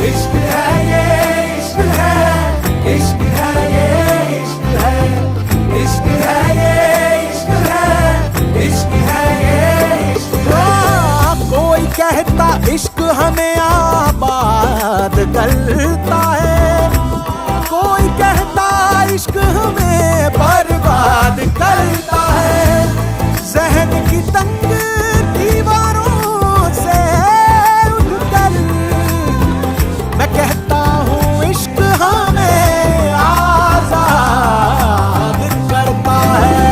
इश्क है ये, इश्क है, इश्क है ये, इश्क है, इश्क है ये, इश्क है, इश्क है ये, इश्क है। कोई कहता इश्क हमें आबाद करता है, कोई कहता इश्क हमें बर्बाद करता है। जहन की तंग